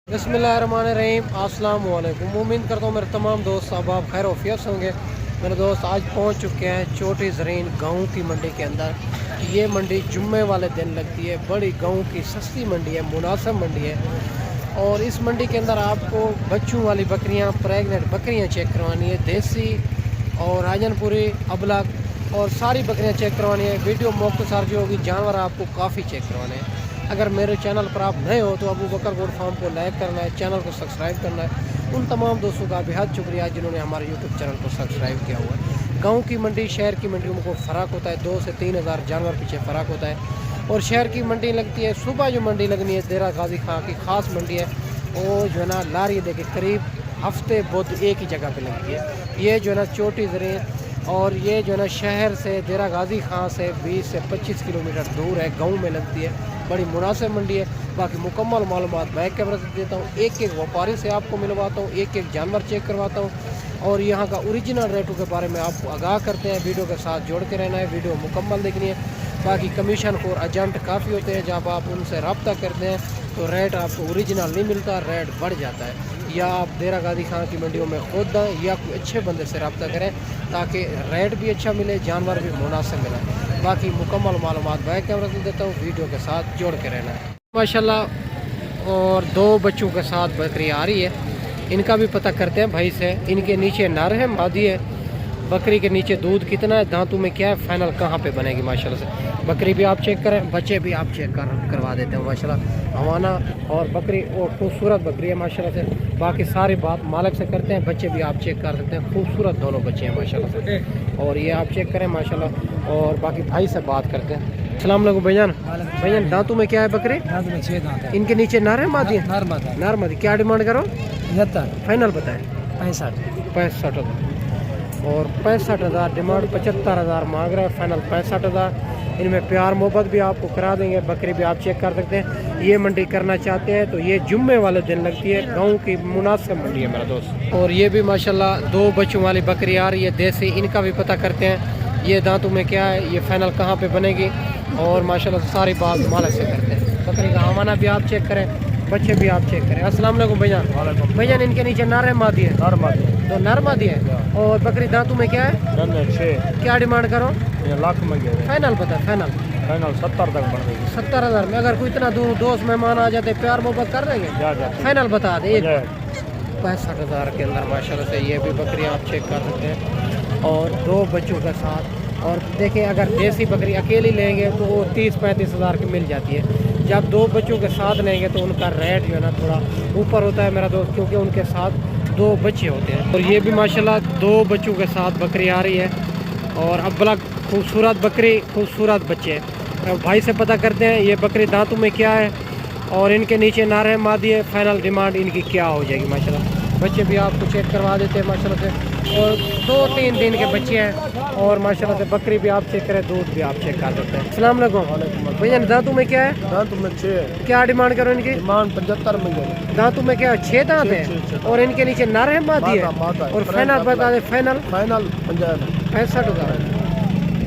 बिस्मिल्लाहिर्रहमानिर्रहीम। अस्सलाम वालेकुम। उम्मीद करता हूँ मेरे तमाम दोस्त अब खैर वफियत होंगे। मेरे दोस्त आज पहुँच चुके हैं छोटी ज़रीन गाँव की मंडी के अंदर। ये मंडी जुम्मे वाले दिन लगती है। बड़ी गाँव की सस्ती मंडी है, मुनासिब मंडी है। और इस मंडी के अंदर आपको बच्चों वाली बकरियाँ, प्रेगनेंट बकरियाँ चेक करवानी है। देसी और राजनपुरी, अबलग और सारी बकरियाँ चेक करवानी है। वीडियो मुख्तसर जो होगी, जानवर आपको काफ़ी चेक करवाने हैं। अगर मेरे चैनल पर आप नए हो तो अबू बकर गोट फार्म को लाइक करना है, चैनल को सब्सक्राइब करना है। उन तमाम दोस्तों का बेहद शुक्रिया जिन्होंने हमारे यूट्यूब चैनल को सब्सक्राइब किया हुआ है। गांव की मंडी शहर की मंडियों में कोई फ़र्क होता है, 2 से 3 हज़ार जानवर पीछे फ़र्क होता है। और शहर की मंडी लगती है सुबह। जो मंडी लगनी है देरा गाजी खां की ख़ास मंडी है, वो जो है ना लारी दे के करीब हफ्ते बुध एक ही जगह पे लगती है। ये जो है ना छोटी ज़रीन और ये जो है ना शहर से देरा गाजी खां से 20 से 25 किलोमीटर दूर है, गांव में लगती है। बड़ी मुनासिब मंडी है। बाकी मुकम्मल मालूमात बैक कैमरा से देता हूँ, एक एक व्यापारी से आपको मिलवाता हूँ, एक एक जानवर चेक करवाता हूँ और यहाँ का ओरिजिनल रेटों के बारे में आपको आगाह करते हैं। वीडियो के साथ जोड़ के रहना है, वीडियो मुकम्मल देखनी है। बाकी कमीशन खोर एजेंट काफ़ी होते हैं, जब आप उनसे रब्ता करते हैं तो रेट आपको ओरिजिनल नहीं मिलता, रेट बढ़ जाता है। या आप देरा गाजी खां की मंडियों में खुद आएँ या कोई अच्छे बंदे से रब्ता करें ताकि रेट भी अच्छा मिले, जानवर भी मुनासिब मिले। बाकी मुकम्मल मालूमात बैक कैमरा से देता हूँ, वीडियो के साथ जोड़ के रहना है। माशाल्लाह और 2 बच्चों के साथ बकरी आ रही है। इनका भी पता करते हैं भाई से। इनके नीचे नर है, मादी है। बकरी के नीचे दूध कितना है, दांतों में क्या है, फाइनल कहाँ पे बनेगी माशाल्लाह से। बकरी भी आप चेक करें, बच्चे भी आप चेक करवा देते हैं माशाल्लाह। हवाना और बकरी और खूबसूरत बकरी है माशाल्लाह से। बाकी सारी बात मालिक से करते हैं। बच्चे भी आप चेक कर सकते हैं, खूबसूरत दोनों बच्चे हैं माशाल्लाह से। और ये आप चेक करें माशाल्लाह। और बाकी भाई से बात करते हैं। अस्सलाम वालेकुम भैयान। भैयान दांतों में क्या है बकरी? दांतों में 6 दांत है। इनके नीचे नर है, मादी है? नर मादी। क्या डिमांड करो? 75 फाइनल बताएं। 65 और 65,000 डिमांड, 75,000 मांग रहा है, फाइनल 65,000। इनमें प्यार मोहब्बत भी आपको करा देंगे। बकरी भी आप चेक कर सकते हैं। ये मंडी करना चाहते हैं तो ये जुम्मे वाले दिन लगती है। गांव की मुनासिब मंडी है मेरा दोस्त। और ये भी माशाल्लाह 2 बच्चों वाली बकरी आ रही है देसी। इनका भी पता करते हैं। ये दांतों में क्या है, ये फाइनल कहाँ पे बनेगी और माशाल्लाह सारी बात मालिक से करते हैं। बकरी का हवाना भी आप चेक करें, बच्चे भी आप चेक करें। अस्सलाम वालेकुम भैया। भैया इनके नीचे नर है, मादी है? नर मादी। तो नर मादी है। और बकरी दांतों में क्या है? क्या डिमांड करो? लाख में फाइनल पता है? फाइनल 70 तक बढ़ गई। 70,000 में। अगर कोई इतना दूर दोस्त मेहमान आ जाते, प्यार मोहब्बत कर देंगे? फाइनल बता दे। 65,000 के अंदर माशाल्लाह से ये भी बकरियाँ आप चेक कर सकते हैं। और 2 बच्चों के साथ। और देखें अगर देसी बकरी अकेली लेंगे तो वो 30-35 हज़ार की मिल जाती है। जब 2 बच्चों के साथ लेंगे तो उनका रेट जो है ना थोड़ा ऊपर होता है मेरा दोस्त, क्योंकि उनके साथ 2 बच्चे होते हैं। और ये भी माशाल्लाह 2 बच्चों के साथ बकरी आ रही है। और अबलग खूबसूरत बकरी, खूबसूरत बच्चे। भाई से पता करते हैं ये बकरी दांतों में क्या है और इनके नीचे नर है, मादी है, फाइनल डिमांड इनकी क्या हो जाएगी माशाल्लाह। बच्चे भी आपको चेक करवा देते हैं माशाल्लाह से। और 2-3 दिन के बच्चे हैं। और माशाल्लाह से बकरी भी आप चेक करें, दूध भी आप चेक कर सकते हैं। अस्सलाम वालेकुम भैया। दांतों में क्या है? दांतों में 6 है। क्या डिमांड करो इनकी? डिमांड 75 में गई। दांतों में क्या है? 6 दांत है। और इनके नीचे नर है, मादी है? और फाइनल बता दें। फाइनल 65,000।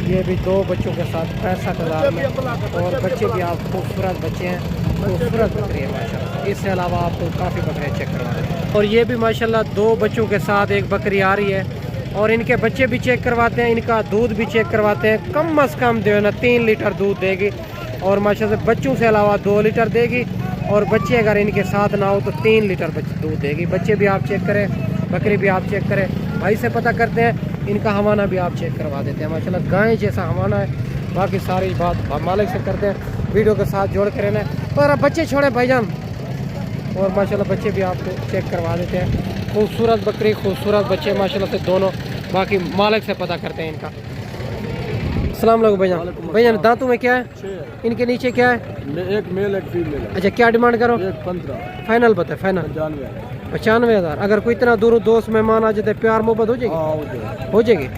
ये भी 2 बच्चों के साथ 65,000 में। और बच्चे भी आप खूबसूरत बच्चे हैं, खूबसूरत बकरी है माशाल्लाह। इससे अलावा आपको काफ़ी बकरियाँ चेक करवा देते हैं। और ये भी माशाल्लाह 2 बच्चों के साथ एक बकरी आ रही है। और इनके बच्चे भी चेक करवाते हैं, इनका दूध भी चेक करवाते हैं। कम अज़ कम जो है ना 3 लीटर दूध देगी। और माशाल्लाह से बच्चों से अलावा 2 लीटर देगी। और बच्चे अगर इनके साथ ना हो तो 3 लीटर दूध देगी। बच्चे भी आप चेक करें, बकरी भी आप चेक करें। भाई से पता करते हैं। इनका हवाना भी आप चेक करवा देते हैं माशाल्लाह। गाय जैसा हवाना है। बाकी सारी बात मालिक से करते हैं। वीडियो के साथ जोड़ कर रहना है। और अब बच्चे छोड़े भाईजान। और माशाल्लाह बच्चे भी आपको चेक करवा देते हैं। खूबसूरत बकरी, खूबसूरत बच्चे माशाल्लाह से दोनों। बाकी मालिक से पता करते हैं इनका। अस्सलाम वालेकुम भैया। भैया दांतों में क्या है? इनके नीचे क्या है? एक मेल एक फीमेल। अच्छा क्या डिमांड करो? 15 फाइनल बताए। फाइनल 95,000। अगर कोई इतना दूर दोस्त मेहमान आ जाते, प्यार मोहब्बत हो जाएगी? हो जाएगी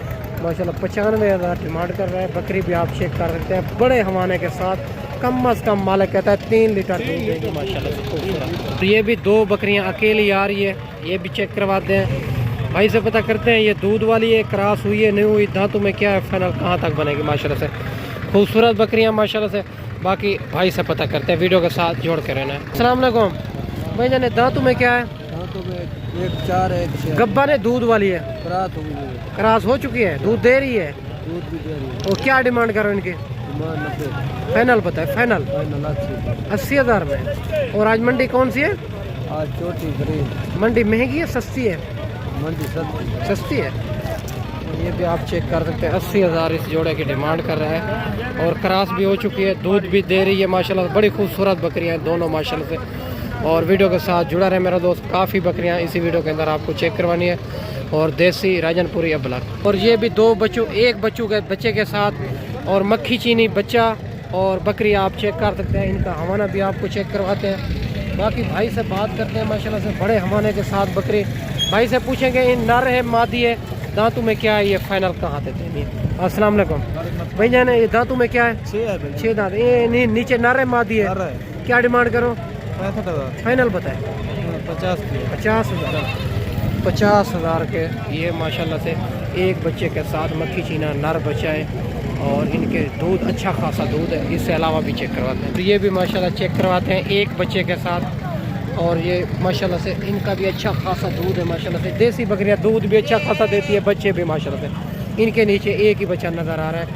माशाल्लाह। 95,000 डिमांड कर रहा है। बकरी भी आप चेक कर सकते हैं, बड़े हवाने के साथ। कम अज़ कम मालिक कहता है 3 लीटर दूध देगी माशाल्लाह से, खूबसूरत। तो ये भी 2 बकरियां अकेली आ रही है, ये भी चेक करवाते हैं। भाई से पता करते हैं ये दूध वाली है, क्रॉस हुई है, नहीं हुई, दांतों में क्या है, फाइनल कहाँ तक बनेगी माशाल्लाह से। खूबसूरत बकरियां माशाल्लाह से। बाकी भाई से पता करते हैं, वीडियो के साथ जोड़ के रहना है। अस्सलाम वालेकुम भाईजान दांतों में क्या है? दांतों में एक 4 है, एक 6। गब्बा ने दूध वाली है, रात हो गई, क्रॉस हो चुकी है, दूध दे रही है। दूध भी दे रही है। और क्या डिमांड करो इनकी? डिमांड 90, फाइनल बताए, फाइनल फाइनल 80। 80,000 में। और आज मंडी कौन सी है? आज छोटी ग्रीन मंडी महंगी है सस्ती है? मंडी सस्ती है। ये भी आप चेक कर सकते हैं, 80,000 इस जोड़े की डिमांड कर रहा है। और क्रॉस भी हो चुकी है, दूध भी दे रही है माशाल्लाह। बड़ी खूबसूरत बकरियां हैं दोनों माशाल्लाह से। और वीडियो के साथ जुड़ा रहे मेरा दोस्त, काफ़ी बकरियां इसी वीडियो के अंदर आपको चेक करवानी है। और देसी राजनपुरी अबलक। और ये भी 2 बच्चों, एक बच्चे के साथ और मक्खी चीनी बच्चा और बकरी आप चेक कर सकते हैं। इनका हवाना भी आपको चेक करवाते हैं। बाकी भाई से बात करते हैं माशाल्लाह से, बड़े हवाने के साथ बकरी। भाई से पूछेंगे इन नर है मादी है, दांतों में क्या है, ये फाइनल कहाँ देते हैं? अस्सलाम वालेकुम भाई जान, ये दांतों में क्या है? 6 दांत। ये नीचे नर है मादी है, क्या डिमांड करो? 65,000 फाइनल बताए। 50,000 50,000 के ये माशाल्लाह से एक बच्चे के साथ मक्खी चीना नर बच्चा है। और इनके दूध अच्छा खासा दूध है, इससे अलावा भी चेक करवाते हैं। तो ये भी माशाल्लाह चेक करवाते हैं एक बच्चे के साथ। और ये माशाल्लाह से इनका भी अच्छा खासा दूध है माशाल्लाह से। देसी बकरियां दूध भी अच्छा खासा देती है, बच्चे भी माशाल्लाह से। इनके नीचे एक ही बच्चा नज़र आ रहा है।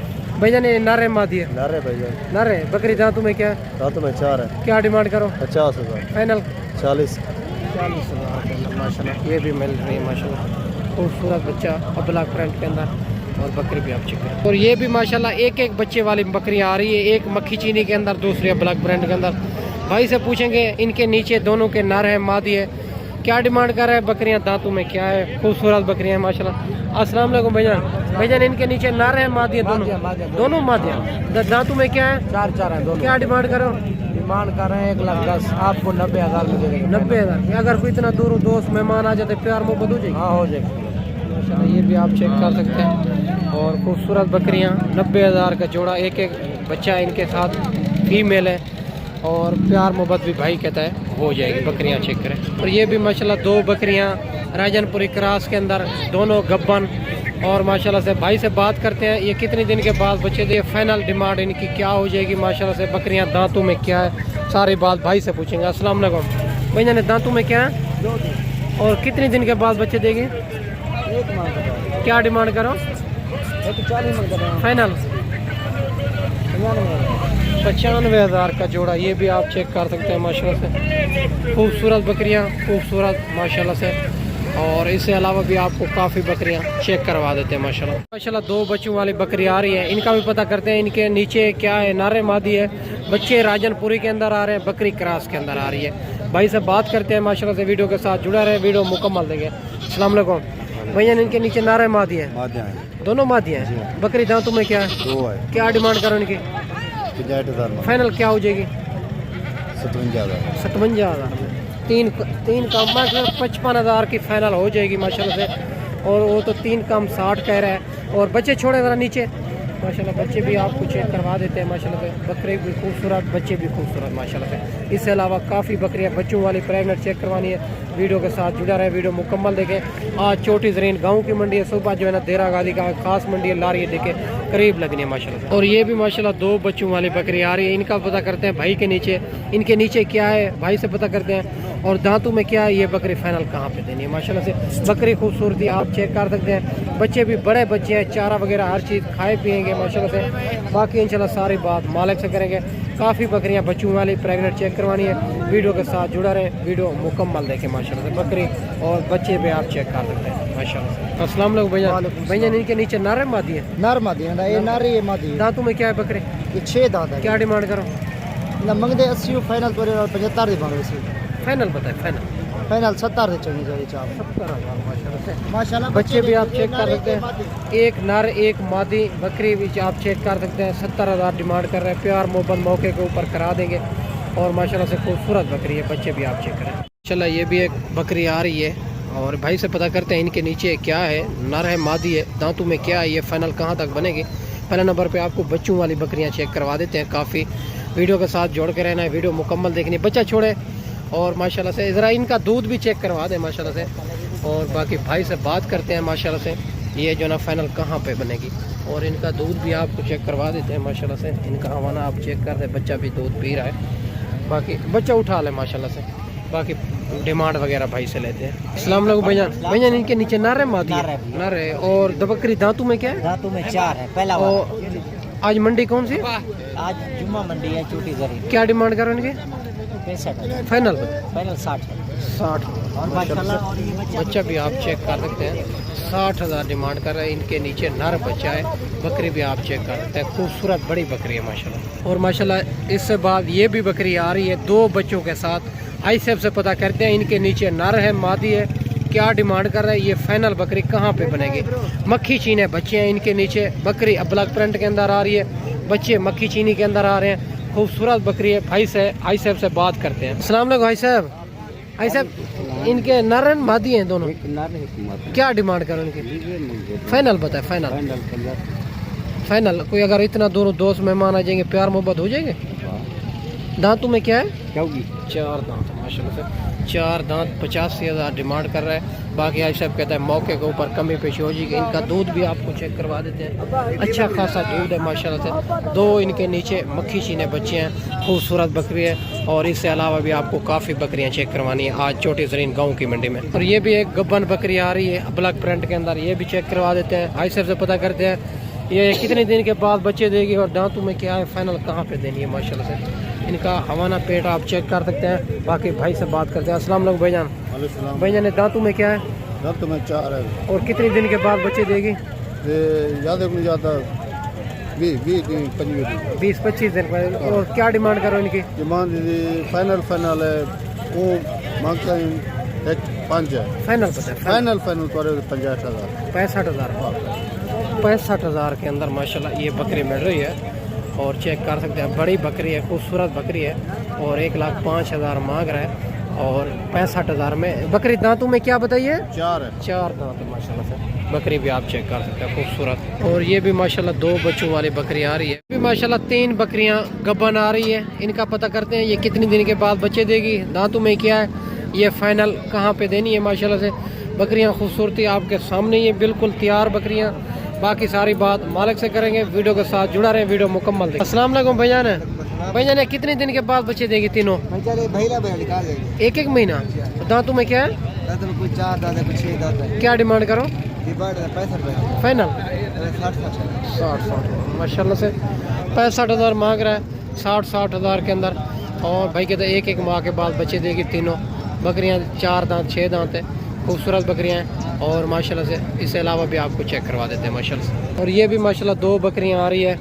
भैया ने नर है मादी है? नर है भैया। नर है। बकरी दांतों में क्या है? दांतों में 4 है। क्या डिमांड करो? 50,000 फाइनल 40। 40,000 माशाल्लाह। ये भी मिल रही है माशाल्लाह, खूबसूरत बच्चा अबलक प्रिंट के अंदर। और बकरी भी आप चेक करें। और ये भी माशाल्लाह एक एक बच्चे वाली बकरियां आ रही है, एक मक्खी चीनी के अंदर, दूसरी अबलक ब्रांड के अंदर। भाई से पूछेंगे इनके नीचे दोनों के नर है मादी है, क्या डिमांड कर रहे हैं बकरियां, दांतों में क्या है? खूबसूरत बकरियां माशाल्लाह। अस्सलाम वालेकुम भैजान। भैजान इनके नीचे नर है मादी है? दोनों मादियाँ। दांतों में क्या है? 4 है दोनों। क्या डिमांड करो? डिमांड कर रहे हैं 1,10,000, आपको 90,000 में दे देंगे। 90,000। अगर कोई इतना दूर दोस्त मेहमान आ जाते प्यार मोहब्बत हो जाएगी? हाँ हो जाएगी माशाल्लाह। ये भी आप चेक कर सकते हैं। और खूबसूरत बकरियां 90,000 का जोड़ा, एक एक बच्चा इनके साथ फीमेल है। और प्यार मोहब्बत भी भाई कहता है हो जाएगी, बकरियां चेक करें। और ये भी माशाल्लाह 2 बकरियां राजनपुरी क्रॉस के अंदर, दोनों गब्बन। और माशाल्लाह से भाई से बात करते हैं ये कितने दिन के बाद बच्चे दे, फाइनल डिमांड इनकी क्या हो जाएगी माशाल्लाह से। बकरियां दांतों में क्या है, सारी बात भाई से पूछेंगे। अस्सलाम वालेकुम भैया ने दांतों में क्या है? 2 दिन। और कितने दिन के बाद बच्चे देंगे? 1 माह का है। क्या डिमांड करो? 40 में कर रहे हैं। फाइनल 95,000। 95,000 का जोड़ा। ये भी आप चेक कर सकते हैं माशाल्लाह से। खूबसूरत बकरियां, खूबसूरत माशाल्लाह से। और इससे अलावा भी आपको काफ़ी बकरियां चेक करवा देते हैं माशाल्लाह। माशाल्लाह 2 बच्चों वाली बकरी आ रही है, इनका भी पता करते हैं। इनके नीचे क्या है, नारे मादी है, बच्चे राजनपुरी के अंदर आ रहे हैं, बकरी क्रॉस के अंदर आ रही है। भाई से बात करते हैं माशाल्लाह से, वीडियो के साथ जुड़ा रहे, वीडियो मुकम्मल देंगे। अस्सलाम वालेकुम भैया, इनके नीचे नारे मादी है? मादियाँ हैं। दोनों मादियाँ हैं। बकरी दांतों में क्या है? 2 है। क्या डिमांड करो इनकी? 65,000 में। फाइनल क्या हो जाएगी? 57,000। 57,000। तीन कम 55,000 की फाइनल हो जाएगी माशाल्लाह से। और वो तो 3 कम 60 कह रहा है। और बच्चे छोड़े ज़रा नीचे माशाल्लाह, बच्चे भी आपको चेक करवा देते हैं माशाल्लाह से। बकरे भी खूबसूरत, बच्चे भी खूबसूरत माशाल्लाह से। इससे अलावा काफ़ी बकरियां बच्चों वाली प्रेगनेंट चेक करवानी है, वीडियो के साथ जुड़ा रहे, वीडियो मुकम्मल देखें। आज छोटी ज़रीन गाँव की मंडी है, सुबह जो है ना देरा गादी का खास मंडी है, लारी देखे करीब लगनी है माशाल्लाह। और ये भी माशाल्लाह 2 बच्चों वाली बकरी आ रही है, इनका पता करते हैं भाई के नीचे। इनके नीचे क्या है भाई से पता करते हैं। और दांतों में क्या है, ये बकरी फाइनल कहाँ पे देनी है माशाल्लाह से। बकरी खूबसूरती आप चेक कर सकते हैं। बच्चे भी बड़े बच्चे हैं, चारा वगैरह हर चीज़ खाए पिएंगे माशाल्लाह से। बाकी इंशाल्लाह सारी बात मालिक से करेंगे। काफ़ी बकरियां बच्चों वाली प्रेगनेंट चेक करवानी है, वीडियो के साथ जुड़ा रहे, वीडियो मुकम्मल देखें माशाल्लाह से। बकरी और बच्चे भी आप चेक कर सकते हैं माशाल्लाह से। अस्सलाम वालेकुम भैया। भैया इनके नीचे नर मादी है? नर मादी है, ये नर ये मादी है। दांतों में क्या है बकरी? ये 6 दांत है। क्या डिमांड करो? ना मंगदे 80 फाइनल पर 75 दी मांगे सी। फाइनल बताए। फाइनल 70 दे चलनी चाहिए चाप। 70,000 माशाल्लाह से। माशाल्लाह बच्चे भी आप चेक कर सकते हैं, एक नर एक मादी बकरी भी आप चेक कर सकते हैं। 70,000 डिमांड कर रहे हैं, प्यार मोहब्बत मौके के ऊपर करा देंगे। और माशाल्लाह से खूबसूरत बकरी है, बच्चे भी आप चेक करें। माशाल्लाह ये भी एक बकरी आ रही है। और भाई से पता करते हैं इनके नीचे क्या है, नर है मादी है, दांतों में क्या है, ये फाइनल कहाँ तक बनेगी। पहले नंबर पे आपको बच्चों वाली बकरियां चेक करवा देते हैं। काफ़ी वीडियो के साथ जोड़ के रहना है, वीडियो मुकम्मल देखनी, बच्चा छोड़े। और माशाल्लाह से ज़रा इनका दूध भी चेक करवा दें माशाल्लाह से। और बाकी भाई से बात करते हैं माशाल्लाह से, ये जो ना फाइनल कहाँ पे बनेगी। और इनका दूध भी आपको चेक करवा देते हैं माशाल्लाह से। इनका हवाना आप चेक कर दें, बच्चा भी दूध पी रहा है। बाकी बच्चा उठा ले माशाल्लाह से। बाकी डिमांड वगैरह भाई से लेते हैं। अस्सलाम वालेकुम भैया। भैया इनके नीचे नर है मादी नर है है? भैया। नर है। और बकरी दांतों में क्या है? दांतों में 4 है, पहला और वाला। आज मंडी कौन सी? आज जुम्मा मंडी है, छोटी जरी। क्या डिमांड करो इनके? 65 फाइनल फाइनल 60 है। 60। और माशाल्लाह और ये बच्चा भी आप चेक कर सकते हैं, 60,000 डिमांड कर रहे हैं। इनके नीचे नर बच्चा है। बकरी भी आप चेक कर सकते हैं, खूबसूरत बड़ी बकरी है माशाल्लाह। और माशाल्लाह इससे बाद ये भी बकरी आ रही है 2 बच्चों के साथ। आई सेब से पता करते हैं इनके नीचे नर है मादी है, क्या डिमांड कर रहे हैं, ये फाइनल बकरी कहाँ पे बनेगी। मक्खी चीने बच्चे हैं इनके नीचे। बकरी ब्लैक प्रिंट के अंदर आ रही है, बच्चे मक्खी चीनी के अंदर आ रहे हैं। खूबसूरत बकरी है। भाई से आई साहब से बात करते हैं। अस्सलाम वालेकुम भाई साहब। भाई साहब इनके नर मादी हैं दोनों, क्या डिमांड करो इनकी? फाइनल बताए। फाइनल कोई अगर इतना दोनों दोस्त मेहमान आ जाएंगे, प्यार मोहब्बत हो जाएंगे। दांतों में क्या है? 4 दांत माशाल्लाह से। 4 दांत 85,000 डिमांड कर रहा है। बाकी आज साहब कहता है मौके के ऊपर कमी पेशी हो जाएगी। इनका दूध भी आपको चेक करवा देते हैं, अच्छा खासा दूध है माशाल्लाह से। 2 इनके नीचे मक्खी चीने बच्चे हैं, खूबसूरत बकरी है। और इससे अलावा भी आपको काफ़ी बकरियां चेक करवानी है आज छोटी जरीन गाँव की मंडी में। और ये भी एक गब्बन बकरी आ रही है ब्लैक प्रिंट के अंदर, ये भी चेक करवा देते हैं। आई साहब से पता करते हैं ये कितने दिन के बाद बच्चे देगी और दांतों में क्या है, फाइनल कहाँ पे देनी है माशाल्लाह से। इनका हवाना पेट आप चेक कर सकते हैं। बाकी भाई से बात करते हैं। अस्सलाम वालेकुम भाईजान। भाईजान दांतों में क्या है? दांतों में 4 है। और कितने दिन के बाद बच्चे देगी? ज़्यादा नहीं जाता 20-25 दिन पर। और क्या डिमांड करो इनकी? डिमांड फाइनल है वो मांगता है 5 है। फाइनल पता है? फाइनल पर 65,000। 65,000 के अंदर माशाल्लाह ये बकरी मिल रही है। और चेक कर सकते हैं, बड़ी बकरी है, खूबसूरत बकरी है। और 1,05,000 मांग रहा है। और 65,000 में बकरी। दांतों में क्या बताइए? 4 है। 4 दांत माशाल्लाह से। बकरी भी आप चेक कर सकते हैं, खूबसूरत। और ये भी माशाल्लाह 2 बच्चों वाली बकरी आ रही है। भी माशाल्लाह 3 बकरियां गब्बन आ रही है। इनका पता करते हैं ये कितने दिन के बाद बच्चे देगी, दांतों में क्या है, ये फाइनल कहाँ पे देनी है माशाल्लाह से। बकरियां खूबसूरती आपके सामने, ये बिल्कुल तैयार बकरियां। बाकी सारी बात मालिक से करेंगे। वीडियो के साथ जुड़ा रहे, वीडियो मुकम्मल देखें। अस्सलाम वालेकुम भैया ने। भैया ने कितने दिन के बाद बच्चे देगी तीनों? एक महीना। दांतों में क्या है? 4 दांत है, 6 दांत है। क्या डिमांड करो? 65 फाइनल 60 60 माशाल्लाह से। 65,000 मांग रहा है, 60,000 के अंदर। और भाई कहते हैं एक माह के बाद बच्चे देगी तीनों बकरियां। 4 दांत 6 दांत है, खूबसूरत बकरियां हैं। और माशाल्लाह से इससे अलावा भी आपको चेक करवा देते हैं माशाल्लाह से। और ये भी माशाल्लाह 2 बकरियां आ रही है,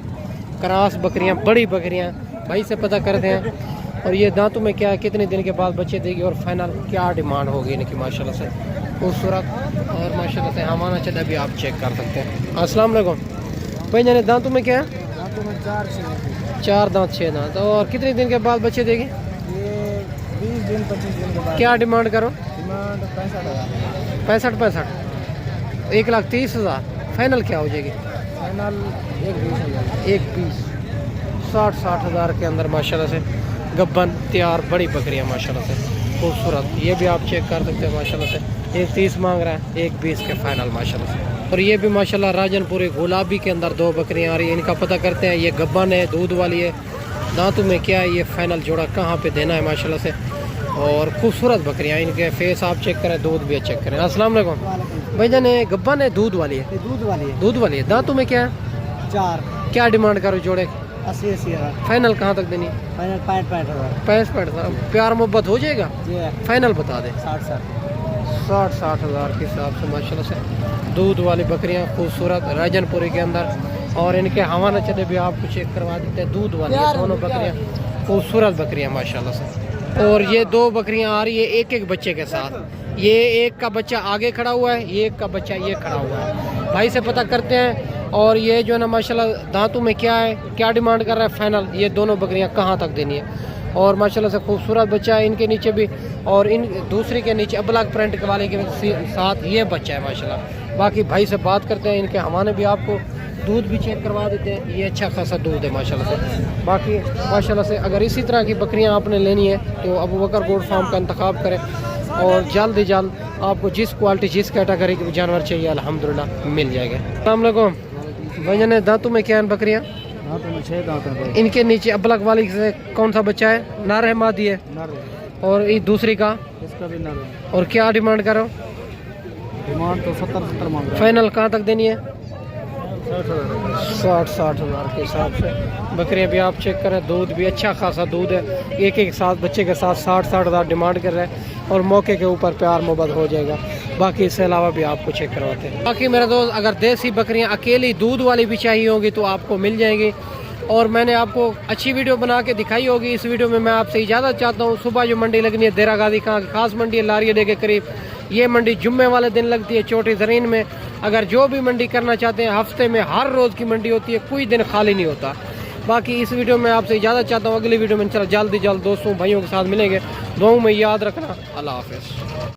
क्रॉस बकरियां, बड़ी बकरियां। भाई से पता करते हैं। और ये दांतों में क्या है, कितने दिन के बाद बच्चे देगी और फाइनल क्या डिमांड होगी इनकी माशाल्लाह से। खूबसूरत और माशाल्लाह से हमारा चला भी आप चेक कर सकते हैं। अस्सलाम वालेकुम भाई जाने। दांतों में क्या है? दांतों में 4 दांत 6 दांत। और कितने दिन के बाद बच्चे देगी? ये 20 दिन 25 दिन के बाद। क्या डिमांड करो? डिमांड 65,000। 65 1,30,000। फाइनल क्या हो जाएगी? फाइनल 1,20,000। 1,20 60,000 के अंदर माशाल्लाह से गब्बन तैयार बड़ी बकरियां माशाल्लाह से खूबसूरत। ये भी आप चेक कर सकते हैं माशाल्लाह से। 1,30 मांग रहा है, 1,20 के फाइनल माशाल्लाह से। और ये भी माशाल्लाह राजनपुरी गुलाबी के अंदर 2 बकरियां आ रही है। इनका पता करते हैं, ये गब्बन है, दूध वाली है। दांतों में क्या है, ये फाइनल जोड़ा कहाँ पे देना है माशाल्लाह से। और खूबसूरत बकरियां, इनके फेस आप चेक करें, दूध भी चेक करें। अस्सलाम वालेकुम भाई जान। गब्बन है, दूध वाली है? दूध वाली है। दूध वाली है। दांतों में क्या है? 4। क्या डिमांड करो जोड़े? 80,000। फाइनल कहाँ तक देनी? फाइनल 65,000। 65,000। प्यार मोहब्बत हो जाएगा? फाइनल बता दे। 60,000 के हिसाब से माशाल्लाह से। दूध वाली बकरियां खूबसूरत राजनपुरी के अंदर। और इनके हवाना चले भी आपको चेक करवा देते हैं। दूध वाली दोनों बकरियां खूबसूरत बकरियां माशाल्लाह से। और ये 2 बकरियां आ रही है एक बच्चे के साथ। ये एक का बच्चा आगे खड़ा हुआ है, ये एक का बच्चा ये खड़ा हुआ है। भाई से पता करते हैं। और ये जो है ना माशाल्लाह दांतों में क्या है, क्या डिमांड कर रहा है फाइनल, ये दोनों बकरियां कहाँ तक देनी है। और माशाल्लाह से खूबसूरत बच्चा है इनके नीचे भी। और इन दूसरी के नीचे ब्लैक प्रिंट वाले के साथ ये बच्चा है माशाल्लाह। बाकी भाई से बात करते हैं, इनके हवाने भी आपको दूध भी चेक करवा देते हैं। ये अच्छा खासा दूध है माशाल्लाह से। बाकी माशाल्लाह से अगर इसी तरह की बकरियां आपने लेनी है तो अबू बकर गोट फार्म का इंतखाब करें। और जल्द से जल्द आपको जिस क्वालिटी जिस कैटेगरी के जानवर चाहिए अल्हम्दुलिल्लाह मिल जाएगा। अस्सलाम वालेकुम भैया ने। दांतों में क्या है बकरियां? दांतों में 6 दांत है। इनके नीचे अबलग वाली से कौन सा बच्चा है? नर है मादी है? और ये दूसरी का इसका भी नर है। और क्या डिमांड करो? डिमांड तो 70 मांग रहा है। फाइनल कहाँ तक देनी है? 60,000। 60 हज़ार के हिसाब से बकरियाँ भी आप चेक करें, दूध भी अच्छा खासा दूध है। एक साथ बच्चे के साथ 60 हज़ार डिमांड कर रहे हैं और मौके के ऊपर प्यार मोहब्बत हो जाएगा। बाकी इसके अलावा भी आपको चेक करवाते हैं। बाकी मेरा दोस्त अगर देसी बकरियाँ अकेली दूध वाली भी चाहिए होगी तो आपको मिल जाएंगी। और मैंने आपको अच्छी वीडियो बना के दिखाई होगी। इस वीडियो में मैं आपसे इजाज़त चाहता हूँ। सुबह जो मंडी लगनी है देरा गाजी कहाँ की खास मंडी है लारियडे के करीब, ये मंडी जुम्मे वाले दिन लगती है छोटी ज़रीन में। अगर जो भी मंडी करना चाहते हैं हफ्ते में हर रोज़ की मंडी होती है, कोई दिन खाली नहीं होता। बाकी इस वीडियो में आपसे इजाज़त चाहता हूँ। अगली वीडियो में इंशाल्लाह जल्द दोस्तों भाइयों के साथ मिलेंगे। दुआओं में याद रखना। अल्लाह हाफ़िज़।